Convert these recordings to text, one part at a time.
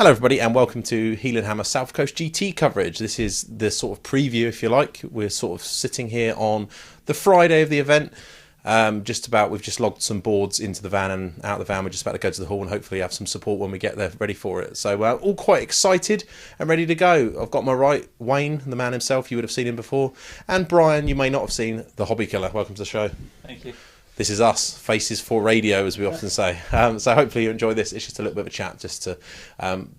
Hello everybody and welcome to Heel and Hammer South Coast GT coverage. This is the sort of preview, if you like. We're sort of sitting here on the Friday of the event. We've just logged some boards into the van and out of the van. We're just about to go to the hall and hopefully have some support when we get there ready for it. So all quite excited and ready to go. I've got my right, Wayne, the man himself, you would have seen him before. And Bryan, you may not have seen, the Hobbykilla. Welcome to the show. Thank you. This is us, faces for radio, as we often say. So hopefully you enjoy this. It's just a little bit of a chat, just to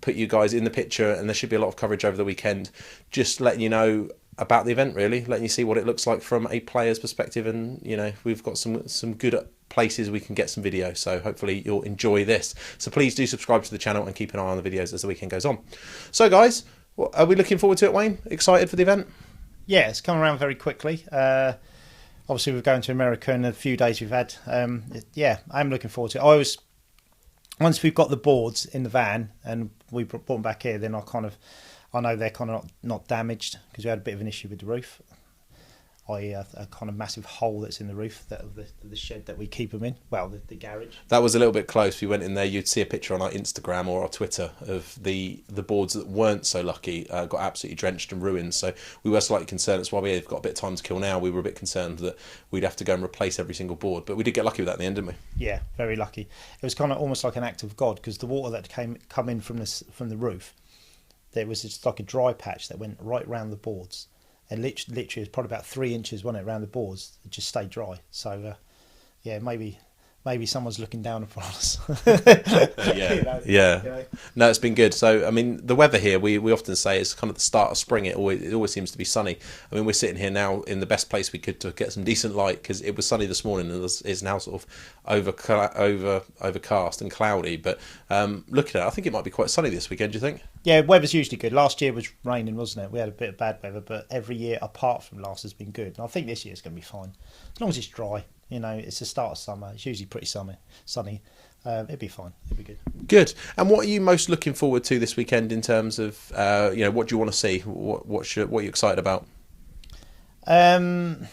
put you guys in the picture, and there should be a lot of coverage over the weekend, just letting you know about the event, really, letting you see what it looks like from a player's perspective, and you know we've got some good places we can get some video, so hopefully you'll enjoy this. So please do subscribe to the channel and keep an eye on the videos as the weekend goes on. So guys, are we looking forward to it, Wayne? Excited for the event? Yeah, it's come around very quickly. Obviously, we're going to America in a few days we've had. Yeah, I'm looking forward to it. Once we've got the boards in the van and we brought them back here, then I know they're kind of not damaged, because we had a bit of an issue with the roof. A kind of massive hole that's in the roof, the shed that we keep them in. Well, the garage. That was a little bit close. We went in there. You'd see a picture on our Instagram or our Twitter of the boards that weren't so lucky, got absolutely drenched and ruined. So we were slightly concerned. That's why we've got a bit of time to kill now. We were a bit concerned that we'd have to go and replace every single board, but we did get lucky with that in the end, didn't we? Yeah, very lucky. It was kind of almost like an act of God, because the water that come in from the roof, there was just like a dry patch that went right round the boards. And literally, it was probably about 3 inches, wasn't it, around the boards. It just stayed dry. So, yeah, maybe someone's looking down upon us. Yeah. No, it's been good. So, I mean, the weather here, we often say is kind of the start of spring. It always seems to be sunny. I mean, we're sitting here now in the best place we could to get some decent light, because it was sunny this morning and it's now sort of overcast and cloudy. But looking at it, I think it might be quite sunny this weekend, do you think? Yeah, weather's usually good. Last year was raining, wasn't it? We had a bit of bad weather, but every year apart from last has been good. And I think this year's going to be fine, as long as it's dry. You know, it's the start of summer. It's usually pretty sunny. It'd be fine. It'd be good. Good. And what are you most looking forward to this weekend in terms of, what do you want to see? What are you excited about? I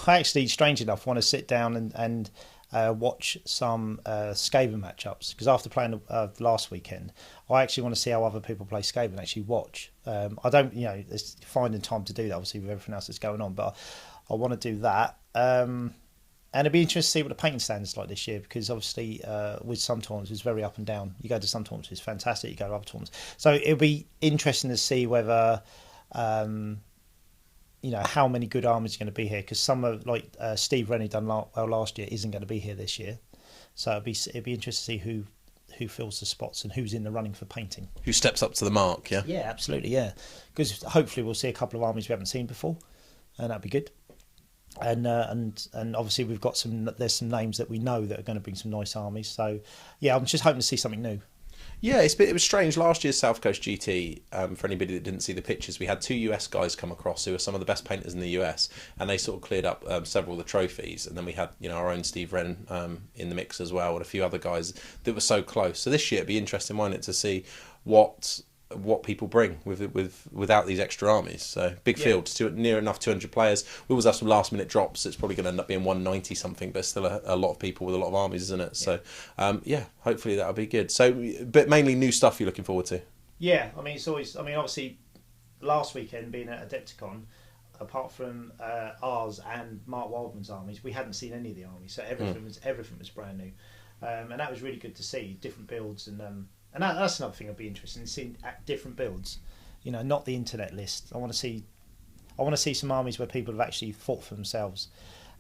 actually, strange enough, want to sit down and watch some Skaven matchups, because after playing last weekend, I actually want to see how other people play Skaven and actually watch. I don't, it's finding time to do that, obviously, with everything else that's going on, but I want to do that. And it'd be interesting to see what the painting stand is like this year, because obviously with some tournaments it's very up and down. You go to some tournaments, it's fantastic, you go to other tournaments. So it'll be interesting to see whether, how many good armies are going to be here, because some of, like Steve Rennie done well last year, isn't going to be here this year. So it'd be interesting to see who fills the spots and who's in the running for painting. Who steps up to the mark, yeah? Yeah, absolutely, yeah. Because hopefully we'll see a couple of armies we haven't seen before, and that'd be good. And obviously we've got there's some names that we know that are going to bring some nice armies. So yeah, I'm just hoping to see something new. Yeah, it was strange. Last year's South Coast GT, for anybody that didn't see the pictures, we had 2 US guys come across who are some of the best painters in the US, and they sort of cleared up several of the trophies. And then we had our own Steve Wren in the mix as well, and a few other guys that were so close. So this year it'd be interesting, won't it, to see what people bring without these extra armies. So big field, near enough 200 players. We always have some last minute drops. It's probably going to end up being 190 something, but still a lot of people with a lot of armies, isn't it? So hopefully that'll be good. So, but mainly new stuff you're looking forward to. Yeah, I mean, it's always, obviously last weekend being at Adepticon, apart from ours and Mark Wildman's armies, we hadn't seen any of the armies, so everything was brand new, and that was really good to see different builds. And that's another thing I'd be interested in, seeing different builds, not the internet list. I want to see some armies where people have actually fought for themselves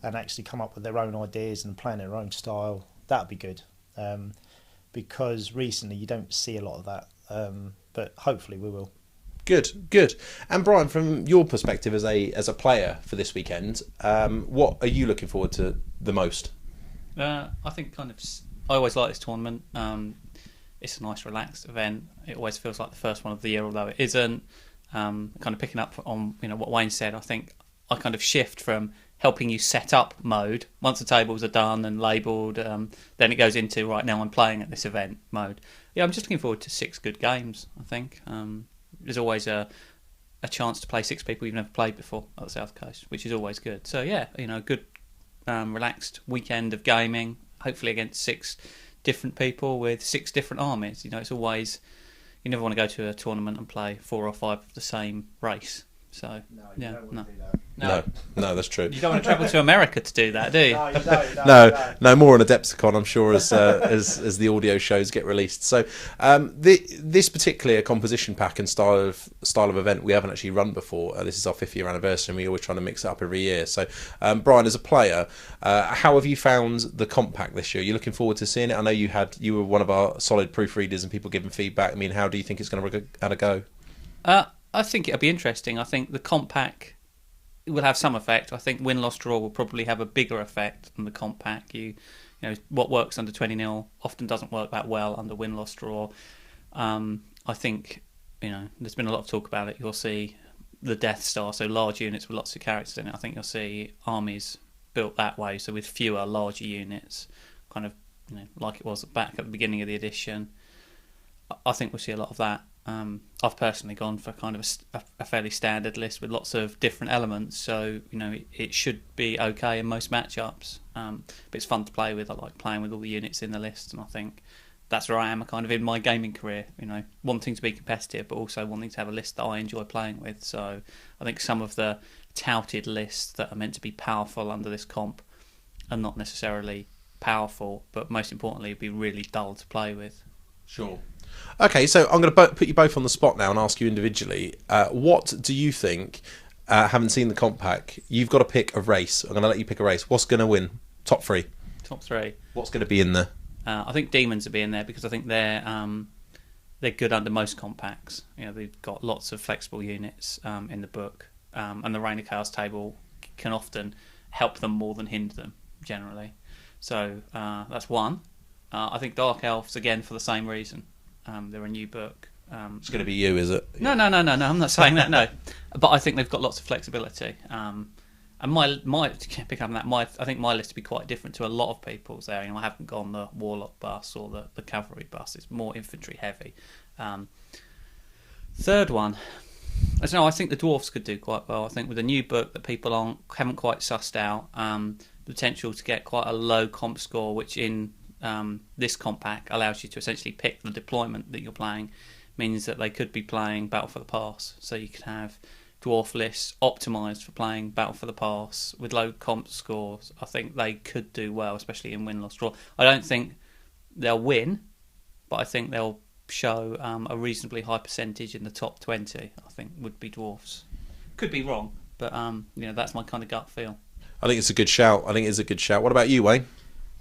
and actually come up with their own ideas and plan their own style. That'd be good, because recently you don't see a lot of that, but hopefully we will. Good. And Bryan, from your perspective as a player for this weekend, what are you looking forward to the most? I think I always like this tournament. It's a nice relaxed event. It always feels like the first one of the year, although it isn't. Kind of picking up on what Wayne said, I think I kind of shift from helping you set up mode. Once the tables are done and labelled, then it goes into, right now I'm playing at this event mode. Yeah, I'm just looking forward to 6 good games, I think. There's always a chance to play 6 people you've never played before at the South Coast, which is always good. So yeah, a good relaxed weekend of gaming, hopefully against 6 different people with 6 different armies. You know, it's always, you never want to go to a tournament and play 4 or 5 of the same race. So No, you don't want to do that. No, that's true. You don't want to travel to America to do that, do you? No, you don't. No, more on Adepticon, I'm sure, as the audio shows get released. So, this particular composition pack and style of event we haven't actually run before. This is our 5th year anniversary, and we're always trying to mix it up every year. So, Bryan, as a player, how have you found the comp pack this year? Are you looking forward to seeing it? I know you were one of our solid proofreaders and people giving feedback. I mean, how do you think it's going to go? I think it'll be interesting. I think the comp pack will have some effect. I think win-loss draw will probably have a bigger effect than the comp pack. You know, what works under 20-0 often doesn't work that well under win-loss draw. I think, you know, there's been a lot of talk about it. You'll see the Death Star, so large units with lots of characters in it. I think you'll see armies built that way, so with fewer larger units, kind of, you know, like it was back at the beginning of the edition. I think we'll see a lot of that. I've personally gone for kind of a fairly standard list with lots of different elements, so you know it should be okay in most matchups. But it's fun to play with. I like playing with all the units in the list, and I think that's where I am kind of in my gaming career. You know, wanting to be competitive, but also wanting to have a list that I enjoy playing with. So I think some of the touted lists that are meant to be powerful under this comp are not necessarily powerful, but most importantly, be really dull to play with. Sure. Okay, so I'm going to put you both on the spot now and ask you individually. What do you think, having seen the comp pack, you've got to pick a race. I'm going to let you pick a race. What's going to win? Top 3. Top 3. What's going to be in there? I think Demons will be in there because I think they're good under most comp packs. You know, they've got lots of flexible units in the book, and the Reign of Chaos table can often help them more than hinder them, generally. So that's one. I think Dark Elves, again, for the same reason. They're a new book. It's going to be you, is it? No. I'm not saying that. No, but I think they've got lots of flexibility. And my pick up on that. I think my list will be quite different to a lot of people's. There, you know, I haven't gone the Warlock bus or the Cavalry bus. It's more infantry heavy. Third one, I don't know. I think the Dwarfs could do quite well. I think with a new book that people haven't quite sussed out, the potential to get quite a low comp score, which in this comp pack allows you to essentially pick the deployment that you're playing, means that they could be playing Battle for the Pass. So you could have dwarf lists optimised for playing Battle for the Pass with low comp scores. I think they could do well, especially in win-loss draw. I don't think they'll win, but I think they'll show a reasonably high percentage in the top 20. I think would be dwarfs. Could be wrong, but you know, that's my kind of gut feel. I think it's a good shout. What about you, Wayne?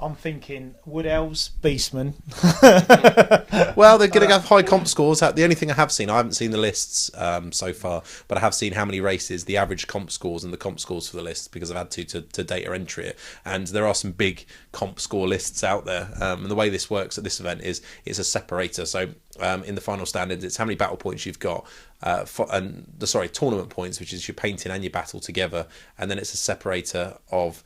I'm thinking Wood Elves, Beastmen. Well, they're going to have high comp scores. The only thing I haven't seen the lists so far, but I have seen how many races, the average comp scores and the comp scores for the lists, because I've had to data entry it. And there are some big comp score lists out there. And the way this works at this event is it's a separator. So in the final standards, it's how many battle points you've got. Tournament points, which is your painting and your battle together. And then it's a separator of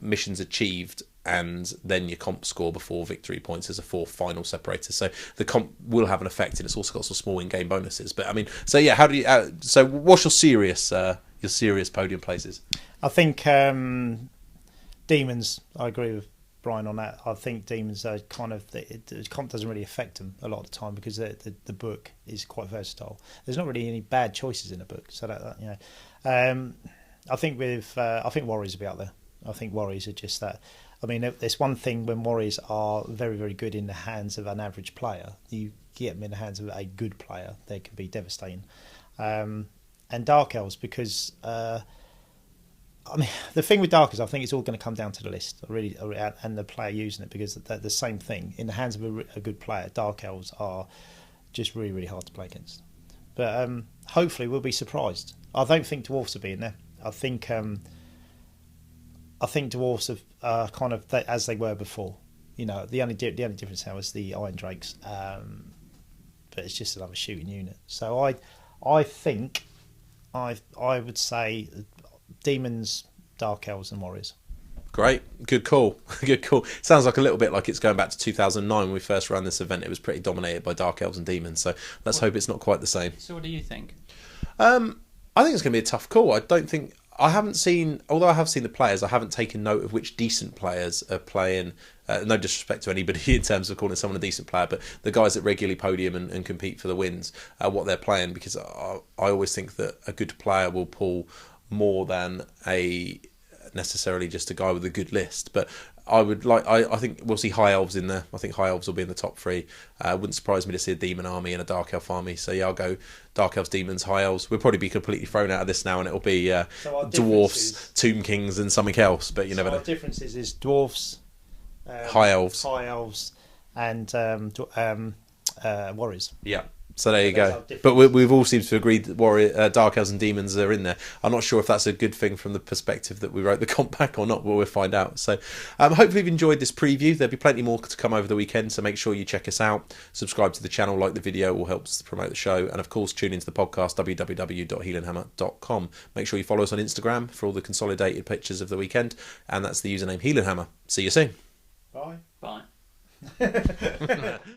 missions achieved, and then your comp score before victory points as a 4th final separator. So the comp will have an effect, and it's also got some small in-game bonuses. But I mean, so yeah, how do you? So what's your serious podium places? I think Demons. I agree with Bryan on that. I think Demons are kind of the comp doesn't really affect them a lot of the time because the book is quite versatile. There's not really any bad choices in the book, so that you know. I think Warriors will be out there. I think Warriors are just that. I mean, there's one thing when Warriors are very, very good in the hands of an average player. You get them in the hands of a good player, they can be devastating. And Dark Elves, because I mean, the thing with Dark Elves, I think it's all going to come down to the list, and the player using it, because they're the same thing in the hands of a good player. Dark Elves are just really, really hard to play against. But hopefully, we'll be surprised. I don't think Dwarfs will be in there. I think Dwarfs are kind of as they were before. You know, the only difference now is the Iron Drakes, but it's just another shooting unit. So I think I would say Demons, Dark Elves, and Warriors. Great, good call. Sounds like a little bit like it's going back to 2009 when we first ran this event. It was pretty dominated by Dark Elves and Demons. So let's hope it's not quite the same. So what do you think? I think it's going to be a tough call. I don't think. I haven't seen, although I have seen the players, I haven't taken note of which decent players are playing. No disrespect to anybody in terms of calling someone a decent player, but the guys that regularly podium and compete for the wins, what they're playing, because I always think that a good player will pull more than a necessarily just a guy with a good list. But I think we'll see High Elves in there. I think High Elves will be in the top 3. Wouldn't surprise me to see a Demon army and a Dark Elf army. So yeah, I'll go Dark Elves, Demons, High Elves. We'll probably be completely thrown out of this now, and it'll be Dwarfs, Tomb Kings, and something else. But you never know. Our differences is Dwarfs, High Elves, and Warriors. Yeah. So there you go. But we've all seemed to agree that Dark Elves and Demons are in there. I'm not sure if that's a good thing from the perspective that we wrote the comp pack or not, but we'll find out. So hopefully you've enjoyed this preview. There'll be plenty more to come over the weekend, so make sure you check us out. Subscribe to the channel, like the video, all helps promote the show. And of course, tune into the podcast, www.heelandhammer.com. Make sure you follow us on Instagram for all the consolidated pictures of the weekend. And that's the username Heelandhammer. See you soon. Bye. Bye.